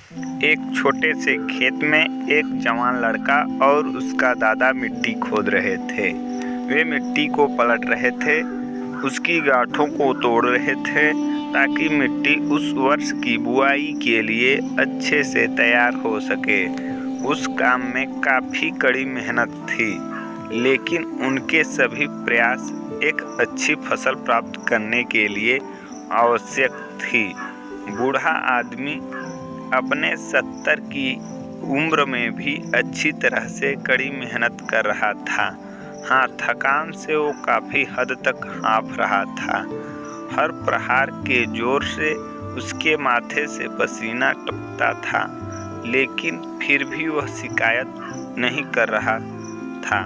एक छोटे से खेत में एक जवान लड़का और उसका दादा मिट्टी खोद रहे थे। वे मिट्टी को पलट रहे थे, उसकी गांठों को तोड़ रहे थे ताकि मिट्टी उस वर्ष की बुआई के लिए अच्छे से तैयार हो सके। उस काम में काफ़ी कड़ी मेहनत थी, लेकिन उनके सभी प्रयास एक अच्छी फसल प्राप्त करने के लिए आवश्यक थी। बूढ़ा आदमी अपने 70 की उम्र में भी अच्छी तरह से कड़ी मेहनत कर रहा था। हाँ, थकान से वो काफ़ी हद तक हाँफ रहा था। हर प्रहार के जोर से उसके माथे से पसीना टपकता था, लेकिन फिर भी वह शिकायत नहीं कर रहा था।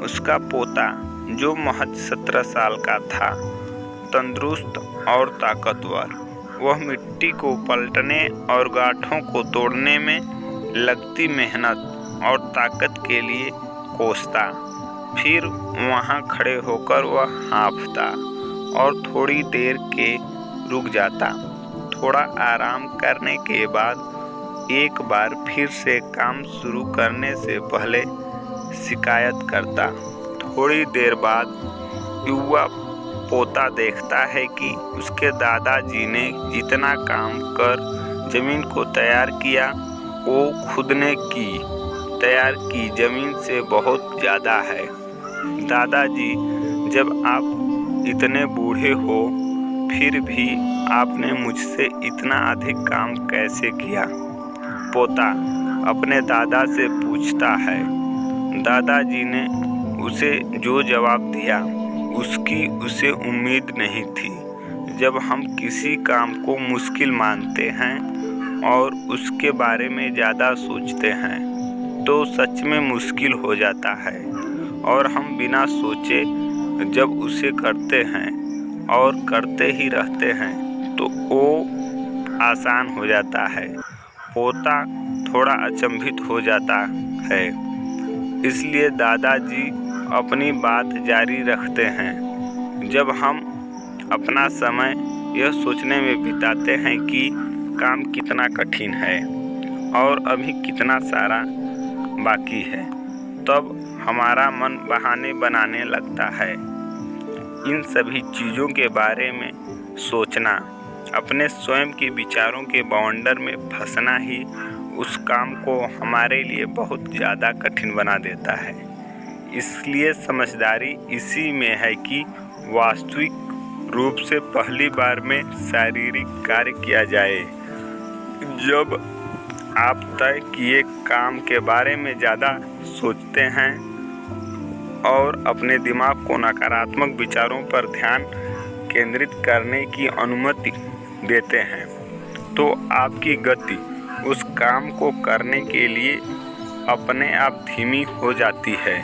उसका पोता, जो महज 17 साल का था, तंदुरुस्त और ताकतवर, वह मिट्टी को पलटने और गांठों को तोड़ने में लगती मेहनत और ताकत के लिए कोसता। फिर वहां खड़े होकर वह हाँफता और थोड़ी देर के रुक जाता। थोड़ा आराम करने के बाद एक बार फिर से काम शुरू करने से पहले शिकायत करता। थोड़ी देर बाद युवा पोता देखता है कि उसके दादाजी ने जितना काम कर जमीन को तैयार किया, वो खुद ने तैयार की जमीन से बहुत ज़्यादा है। दादाजी, जब आप इतने बूढ़े हो, फिर भी आपने मुझसे इतना अधिक काम कैसे किया? पोता अपने दादा से पूछता है। दादाजी ने उसे जो जवाब दिया, उसकी उसे उम्मीद नहीं थी। जब हम किसी काम को मुश्किल मानते हैं और उसके बारे में ज़्यादा सोचते हैं, तो सच में मुश्किल हो जाता है, और हम बिना सोचे जब उसे करते हैं और करते ही रहते हैं, तो वो आसान हो जाता है। पोता थोड़ा अचंभित हो जाता है, इसलिए दादाजी अपनी बात जारी रखते हैं। जब हम अपना समय यह सोचने में बिताते हैं कि काम कितना कठिन है और अभी कितना सारा बाकी है, तब हमारा मन बहाने बनाने लगता है। इन सभी चीज़ों के बारे में सोचना, अपने स्वयं के विचारों के बवंडर में फंसना ही उस काम को हमारे लिए बहुत ज़्यादा कठिन बना देता है। इसलिए समझदारी इसी में है कि वास्तविक रूप से पहली बार में शारीरिक कार्य किया जाए। जब आप तय किए काम के बारे में ज़्यादा सोचते हैं और अपने दिमाग को नकारात्मक विचारों पर ध्यान केंद्रित करने की अनुमति देते हैं, तो आपकी गति उस काम को करने के लिए अपने आप धीमी हो जाती है।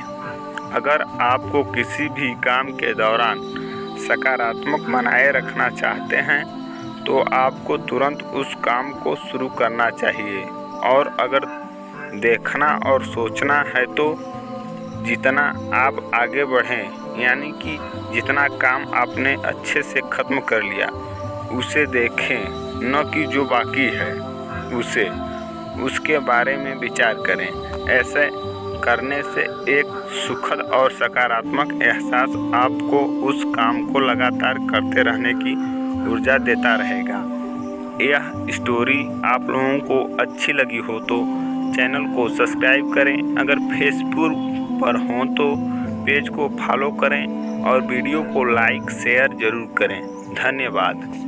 अगर आपको किसी भी काम के दौरान सकारात्मक बनाए रखना चाहते हैं, तो आपको तुरंत उस काम को शुरू करना चाहिए। और अगर देखना और सोचना है, तो जितना आप आगे बढ़ें, यानी कि जितना काम आपने अच्छे से ख़त्म कर लिया, उसे देखें, न कि जो बाकी है उसके बारे में विचार करें। ऐसे करने से एक सुखद और सकारात्मक एहसास आपको उस काम को लगातार करते रहने की ऊर्जा देता रहेगा। यह स्टोरी आप लोगों को अच्छी लगी हो तो चैनल को सब्सक्राइब करें। अगर फेसबुक पर हों तो पेज को फॉलो करें और वीडियो को लाइक शेयर ज़रूर करें। धन्यवाद।